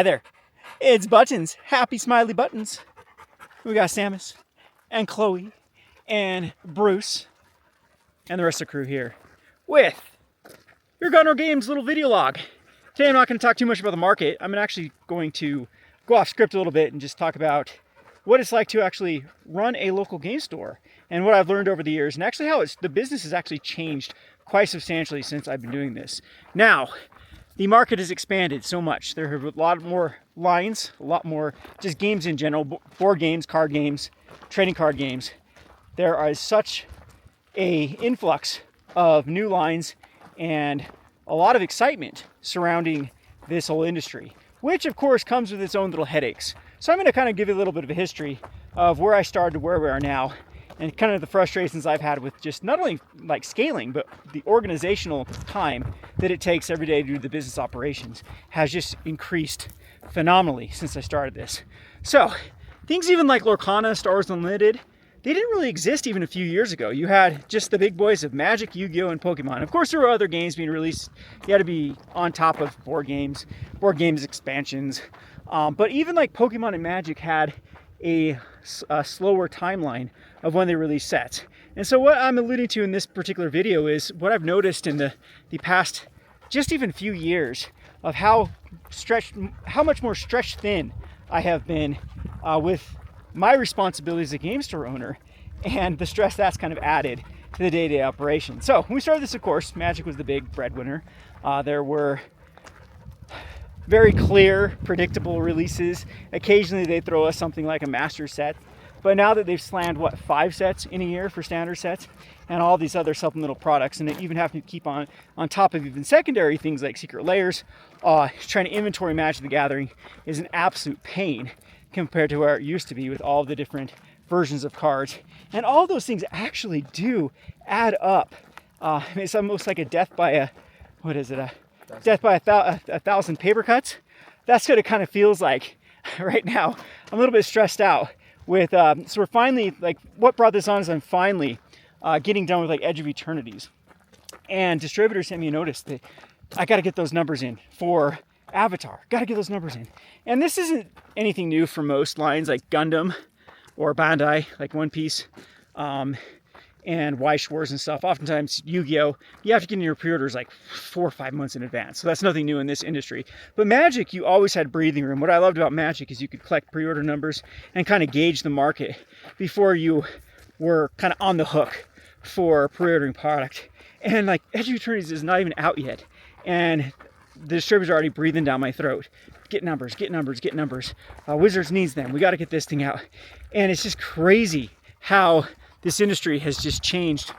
Hi there, it's Buttons, happy smiley Buttons. We got Samus and Chloe and Bruce and the rest of the crew here with your Gunner Games little video log. Today I'm not going to talk too much about the market. I'm actually going to go off script a little bit and just talk about what it's like to actually run a local game store and what I've learned over the years, and actually how the business has actually changed quite substantially since I've been doing this. Now, the market has expanded so much. There are a lot more lines, a lot more just games in general, board games, card games, trading card games. There is such a influx of new lines and a lot of excitement surrounding this whole industry, which of course comes with its own little headaches. So I'm going to kind of give you a little bit of a history of where I started to where we are now, and kind of the frustrations I've had with just not only like scaling, but the organizational time that it takes every day to do the business operations has just increased phenomenally since I started this. So things even like Lorcana, Star Wars Unlimited, they didn't really exist even a few years ago. You had just the big boys of Magic, Yu-Gi-Oh, and Pokemon. Of course, there were other games being released. You had to be on top of board games expansions. But even like Pokemon and Magic had a slower timeline of when they release sets. And so what I'm alluding to in this particular video is what I've noticed in the past just even few years of how much more stretched thin I have been with my responsibility as a game store owner and the stress that's kind of added to the day-to-day operation. So when we started this, of course, Magic was the big breadwinner. There were very clear, predictable releases. Occasionally they throw us something like a master set. But now that they've slammed, 5 sets in a year for standard sets and all these other supplemental products, and they even have to keep on top of even secondary things like secret layers, trying to inventory Magic the Gathering is an absolute pain compared to where it used to be with all the different versions of cards. And all those things actually do add up. It's almost like a death by a thousand paper cuts. That's what it kind of feels like right now. I'm a little bit stressed out with, so we're finally, like, what brought this on is I'm finally getting done with like Edge of Eternities. And distributors sent me a notice that I got to get those numbers in for Avatar. Got to get those numbers in. And this isn't anything new for most lines like Gundam or Bandai, like One Piece, and Weiss Schwarz and stuff. Oftentimes Yu-Gi-Oh, you have to get in your pre-orders like 4 or 5 months in advance. So that's nothing new in this industry. But Magic, you always had breathing room. What I loved about Magic is you could collect pre-order numbers and kind of gauge the market before you were kind of on the hook for pre-ordering product. And like Edge of Eternities is not even out yet. And the distributors are already breathing down my throat. Get numbers, get numbers, get numbers. Wizards needs them. We got to get this thing out. And it's just crazy how this industry has just changed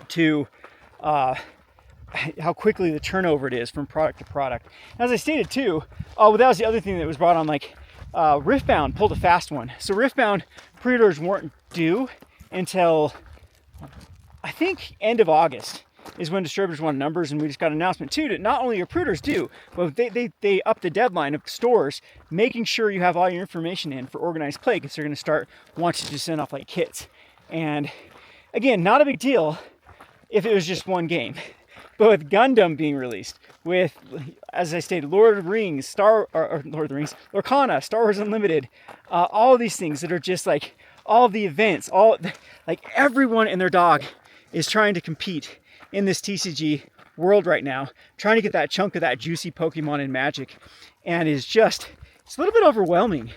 to how quickly the turnover it is from product to product. As I stated too, that was the other thing that was brought on, like Riftbound pulled a fast one. So Riftbound pre-orders weren't due until I think end of August is when distributors want numbers, and we just got an announcement too that not only your pre-orders due, but they up the deadline of stores making sure you have all your information in for organized play, because they're going to start wanting to send off like kits. And again, not a big deal if it was just one game. But with Gundam being released, with, as I stated, Lord of the Rings, Lorcana, Star Wars Unlimited, all of these things that are just like all of the events, like everyone and their dog is trying to compete in this TCG world right now, trying to get that chunk of that juicy Pokemon and Magic, and it's a little bit overwhelming.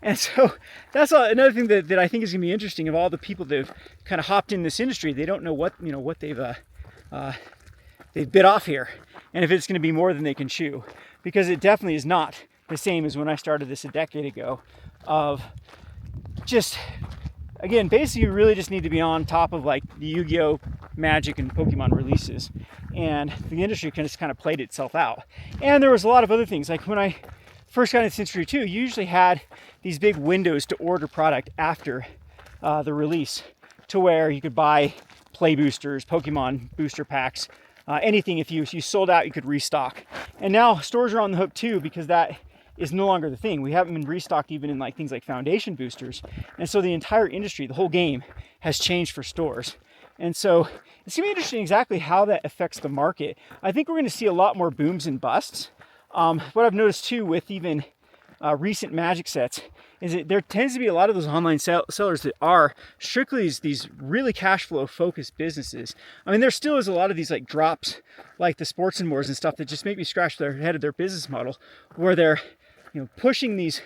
And so that's another thing that I think is going to be interesting of all the people that have kind of hopped in this industry. They don't know what they've bit off here, and if it's going to be more than they can chew, because it definitely is not the same as when I started this a decade ago. Of just, again, basically you really just need to be on top of like the Yu-Gi-Oh, Magic, and Pokemon releases, and the industry just kind of played itself out. And there was a lot of other things, like when I first got into this industry too, you usually had these big windows to order product after the release, to where you could buy play boosters, Pokemon booster packs, anything. If you sold out, you could restock. And now stores are on the hook too, because that is no longer the thing. We haven't been restocked even in like things like foundation boosters. And so the entire industry, the whole game, has changed for stores. And so it's gonna be interesting exactly how that affects the market. I think we're gonna see a lot more booms and busts. what I've noticed too with even recent Magic sets is that there tends to be a lot of those online sellers that are strictly these really cash flow focused businesses. I mean, there still is a lot of these like drops, like the Sports and Mores and stuff, that just make me scratch their head of their business model, where they're, you know, pushing these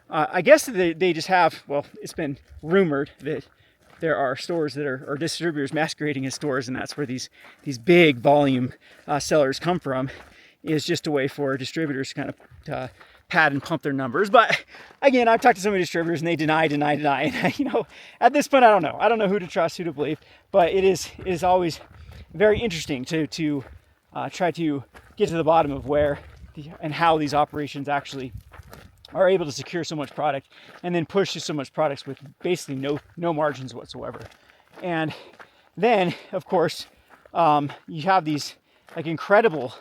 I guess they just have, well, it's been rumored that there are stores that are, or distributors masquerading as stores, and that's where these big volume sellers come from, is just a way for distributors to kind of pad and pump their numbers. But again, I've talked to so many distributors and they deny. And, you know, at this point, I don't know who to trust, who to believe. But it is always very interesting to try to get to the bottom of where and how these operations actually are able to secure so much product and then push so much products with basically no margins whatsoever. And then, of course, you have these like incredible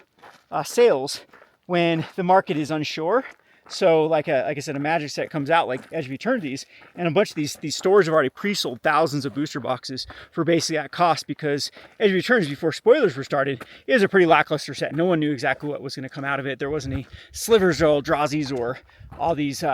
sales when the market is unsure. So like I said, a Magic set comes out like Edge of Eternities, and a bunch of these stores have already pre-sold thousands of booster boxes for basically that cost, because Edge of Eternities, before spoilers were started, is a pretty lackluster set. No one knew exactly what was going to come out of it. There wasn't any slivers or Eldrazi's or all these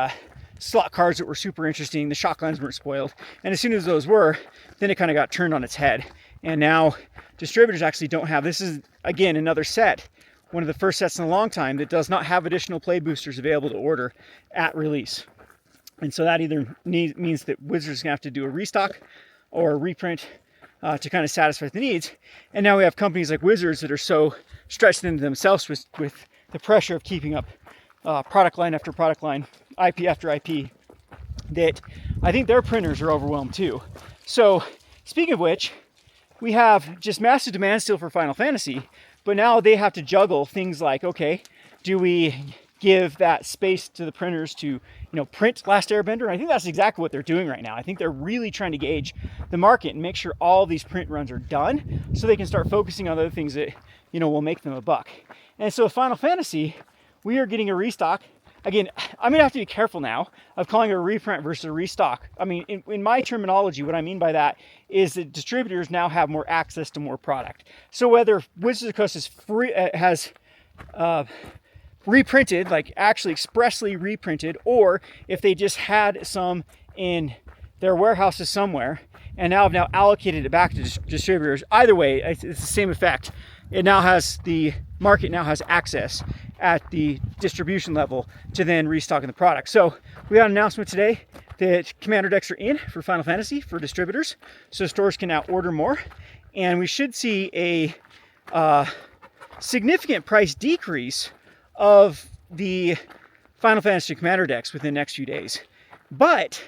slot cards that were super interesting. The shotguns weren't spoiled. And as soon as those were, then it kind of got turned on its head. And now distributors actually don't have, this is again another set, one of the first sets in a long time that does not have additional play boosters available to order at release. And so that either means that Wizards is going to have to do a restock or a reprint to kind of satisfy the needs. And now we have companies like Wizards that are so stretched into themselves with the pressure of keeping up product line after product line, IP after IP, that I think their printers are overwhelmed too. So speaking of which, we have just massive demand still for Final Fantasy, but now they have to juggle things like, okay, do we give that space to the printers to, you know, print Last Airbender? And I think that's exactly what they're doing right now. I think they're really trying to gauge the market and make sure all these print runs are done so they can start focusing on other things that, you know, will make them a buck. And so with Final Fantasy, we are getting a restock. Again, I'm gonna have to be careful now of calling it a reprint versus a restock. I mean, in my terminology, what I mean by that is that distributors now have more access to more product. So whether Wizards of the Coast is has reprinted, like actually expressly reprinted, or if they just had some in their warehouses somewhere and now have allocated it back to distributors, either way, it's the same effect. It now has, the market now has access at the distribution level to then restock the product. So we got an announcement today that Commander decks are in for Final Fantasy for distributors, so stores can now order more, and we should see a significant price decrease of the Final Fantasy Commander decks within the next few days. But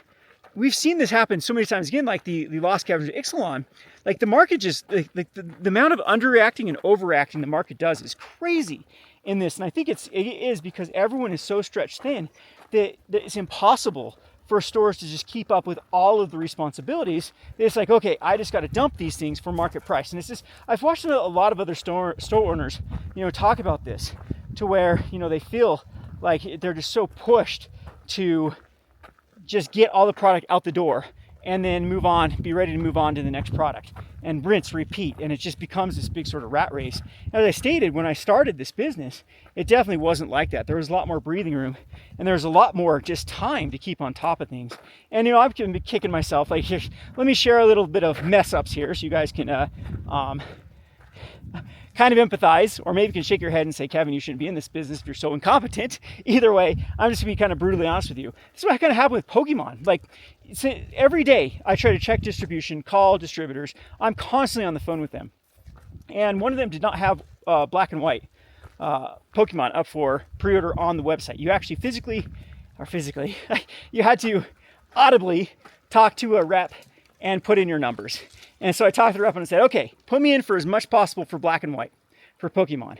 we've seen this happen so many times again, like the Lost Caverns of Ixalan. Like the market just, the amount of underreacting and overreacting the market does is crazy in this. And I think it is because everyone is so stretched thin that it's impossible for stores to just keep up with all of the responsibilities. It's like, okay, I just got to dump these things for market price. And it's just, I've watched a lot of other store owners, you know, talk about this, to where, you know, they feel like they're just so pushed to just get all the product out the door and then move on, be ready to move on to the next product, and rinse, repeat, and it just becomes this big sort of rat race. As I stated, when I started this business, it definitely wasn't like that. There was a lot more breathing room, and there was a lot more just time to keep on top of things. And, you know, I've been kicking myself, like, here, let me share a little bit of mess ups here so you guys can kind of empathize, or maybe you can shake your head and say, Kevin, you shouldn't be in this business if you're so incompetent. Either way, I'm just gonna be kind of brutally honest with you. This is what kind of happened with Pokemon. Like, every day I try to check distribution, call distributors. I'm constantly on the phone with them. And one of them did not have black and white Pokemon up for pre-order on the website. You actually physically, you had to audibly talk to a rep and put in your numbers. And so I talked to the rep and I said, okay, put me in for as much possible for black and white for Pokemon.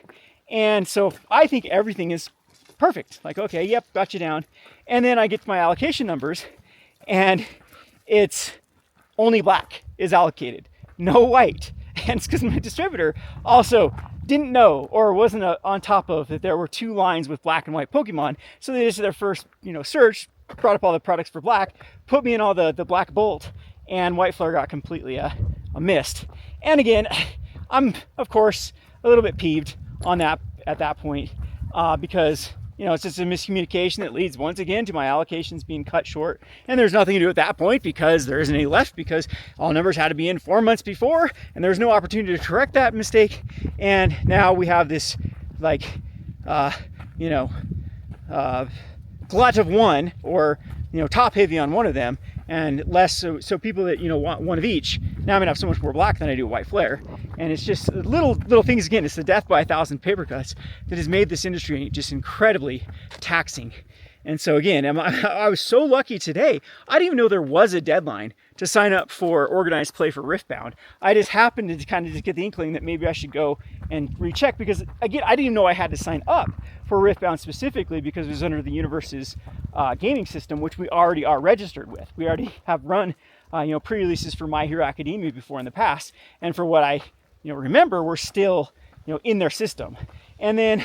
And so I think everything is perfect. Like, okay, yep, got you down. And then I get to my allocation numbers and it's only black is allocated, no white. And it's because my distributor also didn't know or wasn't on top of that there were two lines with black and white Pokemon. So they just did their first, you know, search, brought up all the products for black, put me in all the black bolt, and White Flare got completely missed. And again, I'm of course a little bit peeved on that at that point. because it's just a miscommunication that leads once again to my allocations being cut short. And there's nothing to do at that point because there isn't any left, because all numbers had to be in 4 months before, and there's no opportunity to correct that mistake. And now we have this glut of one, or top heavy on one of them, and less so people that want one of each. Now I'm gonna have so much more black than I do white flare, and it's just little things. Again, it's the death by 1,000 paper cuts that has made this industry just incredibly taxing. And so again, I was so lucky today. I didn't even know there was a deadline to sign up for organized play for Riftbound. I just happened to kind of just get the inkling that maybe I should go and recheck, because again, I didn't even know I had to sign up for Riftbound specifically, because it was under the universe's gaming system, which we already are registered with. We already have run pre-releases for My Hero Academia before in the past, and for what I remember, we're still in their system. And then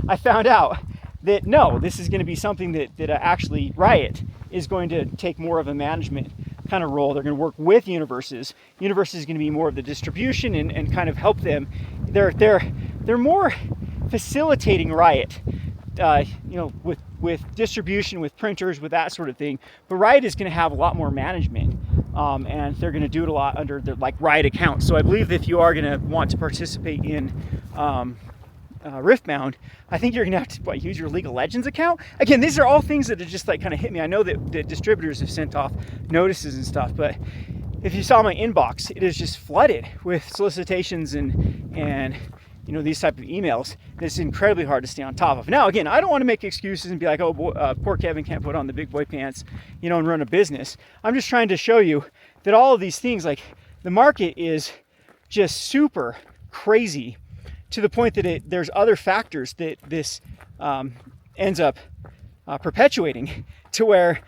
I found out that no, this is going to be something that actually Riot is going to take more of a management kind of role. They're going to work with Universes. Universes is going to be more of the distribution and kind of help them. They're more facilitating Riot, with distribution, with printers, with that sort of thing. But Riot is going to have a lot more management, and they're going to do it a lot under their Riot accounts. So I believe that if you are going to want to participate in Riftbound, I think you're gonna have to use your League of Legends account. Again, these are all things that are just kind of hit me. I know that the distributors have sent off notices and stuff, but if you saw my inbox, it is just flooded with solicitations and these type of emails. It's incredibly hard to stay on top of. Now, again, I don't want to make excuses and be like, poor Kevin can't put on the big boy pants, and run a business. I'm just trying to show you that all of these things, the market is just super crazy, to the point that there's other factors that this ends up perpetuating, to where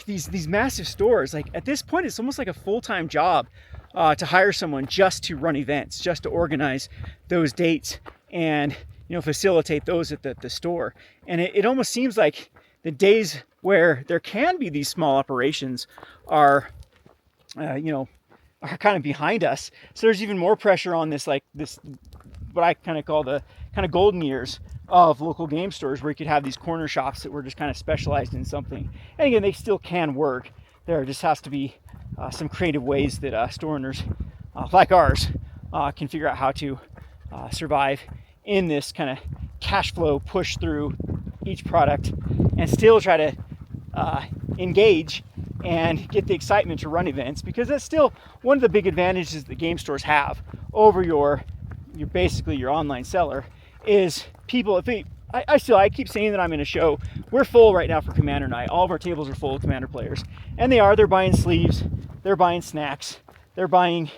these massive stores, at this point, it's almost like a full-time job to hire someone just to run events, just to organize those dates and facilitate those at the store. And it almost seems like the days where there can be these small operations are kind of behind us. So there's even more pressure on this what I kind of call the kind of golden years of local game stores, where you could have these corner shops that were just kind of specialized in something. And again, they still can work. There just has to be some creative ways that store owners like ours can figure out how to survive in this kind of cash flow push through each product, and still try to engage and get the excitement to run events, because that's still one of the big advantages that game stores have over your basically your online seller, is people. I keep saying that I'm in a show. We're full right now for Commander Night. All of our tables are full of Commander players, and they're buying sleeves, they're buying snacks, they're buying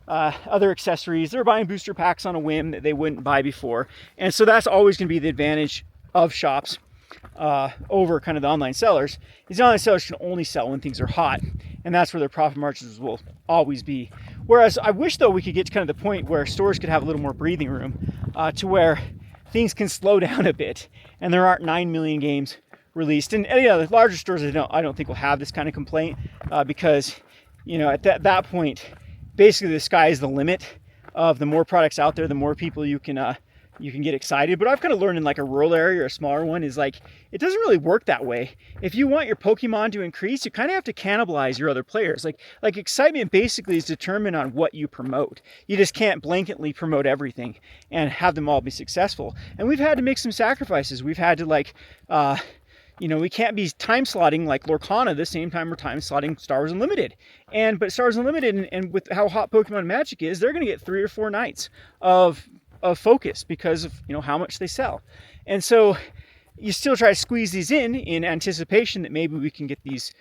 other accessories, they're buying booster packs on a whim that they wouldn't buy before. And so that's always going to be the advantage of shops over kind of the online sellers. Is the online sellers can only sell when things are hot, and that's where their profit margins will always be. Whereas I wish, though, we could get to kind of the point where stores could have a little more breathing room, to where things can slow down a bit, and there aren't 9 million games released. And the larger stores, I don't think will have this kind of complaint, because at that point, basically the sky is the limit of the more products out there, the more people you can get excited. But I've kind of learned in a rural area or a smaller one is it doesn't really work that way. If you want your Pokemon to increase, you kind of have to cannibalize your other players. Excitement basically is determined on what you promote. You just can't blanketly promote everything and have them all be successful. And we've had to make some sacrifices. We've had to we can't be time slotting Lorcana the same time we're time slotting Star Wars Unlimited. But Star Wars Unlimited, and with how hot Pokemon Magic is, they're going to get 3 or 4 nights of focus because of how much they sell. And so you still try to squeeze these in anticipation that maybe we can get these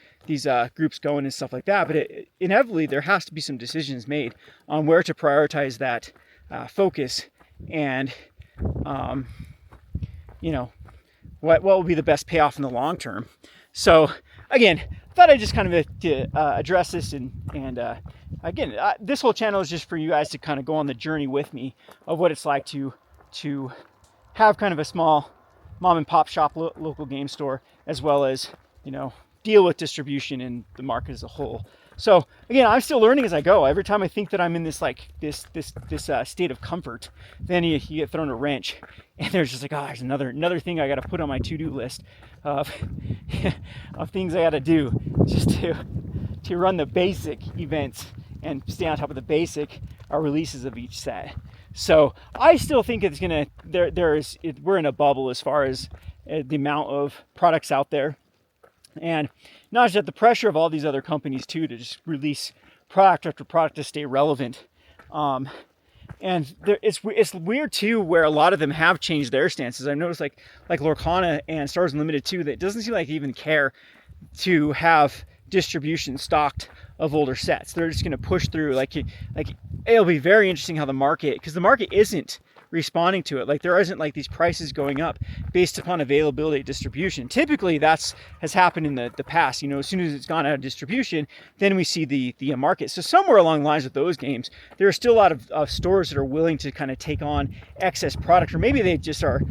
groups going and stuff like that. But inevitably there has to be some decisions made on where to prioritize that focus, and what will be the best payoff in the long term. So again, I thought I'd just kind of address this, and again, this whole channel is just for you guys to kind of go on the journey with me of what it's like to have kind of a small mom and pop shop local game store, as well as deal with distribution and the market as a whole. So again, I'm still learning as I go. Every time I think that I'm in this like this state of comfort, then you get thrown a wrench, and there's just like, oh, there's another thing I got to put on my to-do list of of things I got to do just to run the basic events and stay on top of the basic releases of each set. So I still think it's gonna we're in a bubble as far as the amount of products out there. And not just the pressure of all these other companies too to just release product after product to stay relevant. And it's weird too where a lot of them have changed their stances. I've noticed like Lorcana and Stars Unlimited too, that it doesn't seem like they even care to have distribution stocked of older sets. They're just going to push through. Like it'll be very interesting how the market, because the market isn't responding to it. Like there isn't like these prices going up based upon availability distribution. Typically has happened in the past. You know, as soon as it's gone out of distribution, then we see the market. So somewhere along the lines with those games, there are still a lot of stores that are willing to kind of take on excess product, or maybe they just are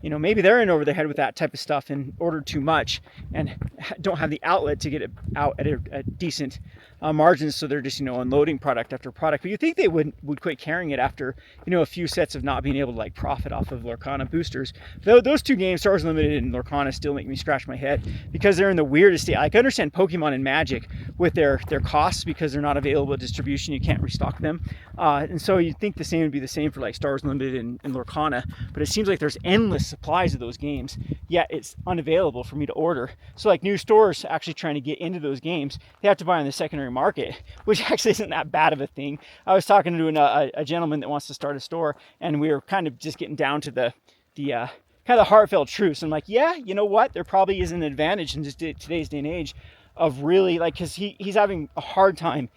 you know, maybe they're in over their head with that type of stuff and ordered too much and don't have the outlet to get it out at a decent margins, so they're just, you know, unloading product after product. But you think they would quit carrying it after, you know, a few sets of not being able to like profit off of Lorcana boosters. Though those two games, Stars Unlimited and Lorcana, still make me scratch my head because they're in the weirdest state. Like, I understand Pokemon and Magic with their costs because they're not available at distribution, you can't restock them, and so you'd think the same would be the same for like Stars Unlimited and Lorcana, but it seems like there's endless supplies of those games, yet it's unavailable for me to order. So like new stores actually trying to get into those games, they have to buy on the secondary market, which actually isn't that bad of a thing. I was talking to a gentleman that wants to start a store, and we were kind of just getting down to the kind of the heartfelt truths. I'm like, yeah, you know what? There probably is an advantage in just today's day and age of really, like, because he's having a hard time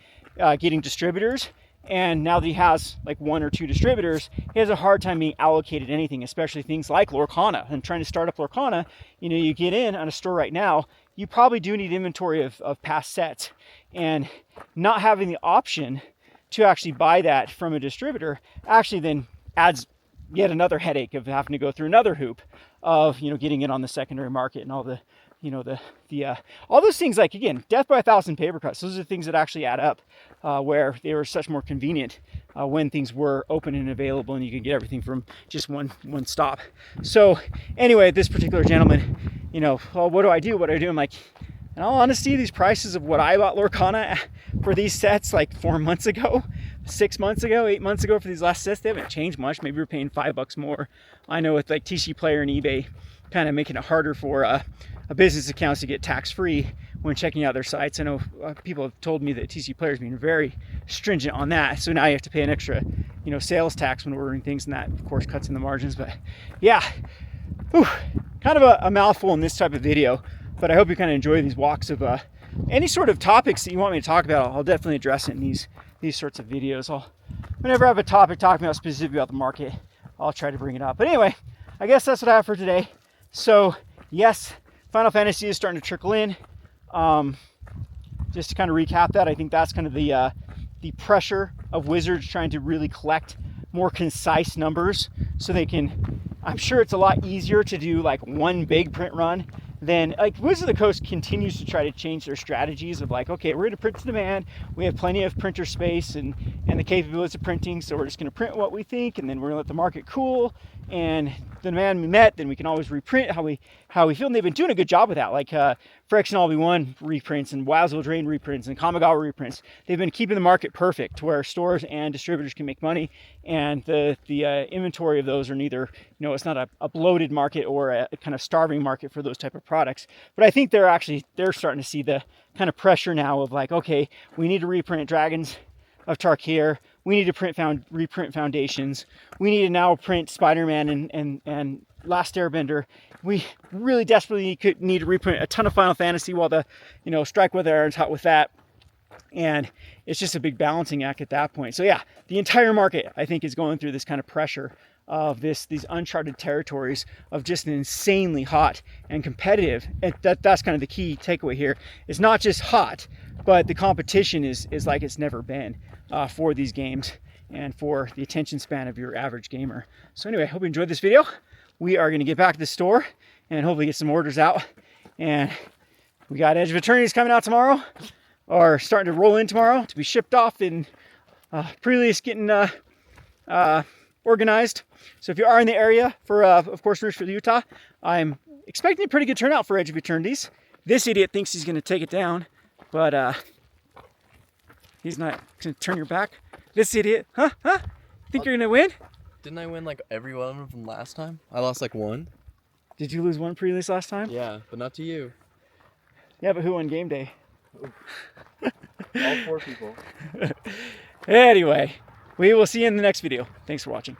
getting distributors. And now that he has like one or two distributors, he has a hard time being allocated anything, especially things like Lorcana. And trying to start up Lorcana, you know, you get in on a store right now, you probably do need inventory of past sets. And not having the option to actually buy that from a distributor actually then adds yet another headache of having to go through another hoop of, you know, getting it on the secondary market and all the, you know, all those things. Like, again, death by 1,000 paper cuts, those are things that actually add up, where they were such more convenient when things were open and available and you could get everything from just one stop. So anyway, this particular gentleman, you know, well, what do I do? I'm like, in all honesty, these prices of what I bought Lorcana for these sets like 4 months ago, 6 months ago, 8 months ago for these last sets, they haven't changed much. Maybe we're paying $5 more. I know with like TC Player and eBay kind of making it harder for a business accounts to get tax-free when checking out their sites. I know people have told me that TC Player is being very stringent on that. So now you have to pay an extra, you know, sales tax when ordering things, and that of course cuts in the margins. But yeah, kind of a mouthful in this type of video. But I hope you kind of enjoy these walks of any sort of topics that you want me to talk about. I'll definitely address it in these sorts of videos. Whenever I have a topic talking about specifically about the market, I'll try to bring it up. But anyway, I guess that's what I have for today. So yes, Final Fantasy is starting to trickle in. Just to kind of recap that, I think that's kind of the pressure of Wizards trying to really collect more concise numbers so they can, I'm sure it's a lot easier to do like one big print run than, like, Wizards of the Coast continues to try to change their strategies of like, okay, we're going to print to demand, we have plenty of printer space and the capabilities of printing, so we're just going to print what we think, and then we're going to let the market cool, and the demand we met, then we can always reprint how we feel. And they've been doing a good job with that. Like Phyrexian All Be One reprints and Wazoo Drain reprints and Kamigawa reprints. They've been keeping the market perfect to where stores and distributors can make money, and the inventory of those are neither, you know, it's not a bloated market or a kind of starving market for those type of products. But I think they're starting to see the kind of pressure now of like, okay, we need to reprint Dragons of Tarkir, we need to reprint Foundations, we need to now print Spider-Man and Last Airbender. We really desperately need to reprint a ton of Final Fantasy while the, you know, Strike with Iron's hot with that. And it's just a big balancing act at that point. So yeah, the entire market, I think, is going through this kind of pressure of these uncharted territories of just an insanely hot and competitive. And that's kind of the key takeaway here. It's not just hot, but the competition is like it's never been for these games and for the attention span of your average gamer. So anyway, I hope you enjoyed this video. We are going to get back to the store and hopefully get some orders out. And we got Edge of Eternities coming out tomorrow. are starting to roll in tomorrow to be shipped off in pre-release getting organized. So if you are in the area for, of course, Roost for Utah, I'm expecting a pretty good turnout for Edge of Eternities. This idiot thinks he's going to take it down, but he's not going to turn your back. This idiot, huh? Think you're going to win? Didn't I win like every one of them from last time? I lost like one. Did you lose one pre-release last time? Yeah, but not to you. Yeah, but who won game day? All 4 people. Anyway, we will see you in the next video. Thanks for watching.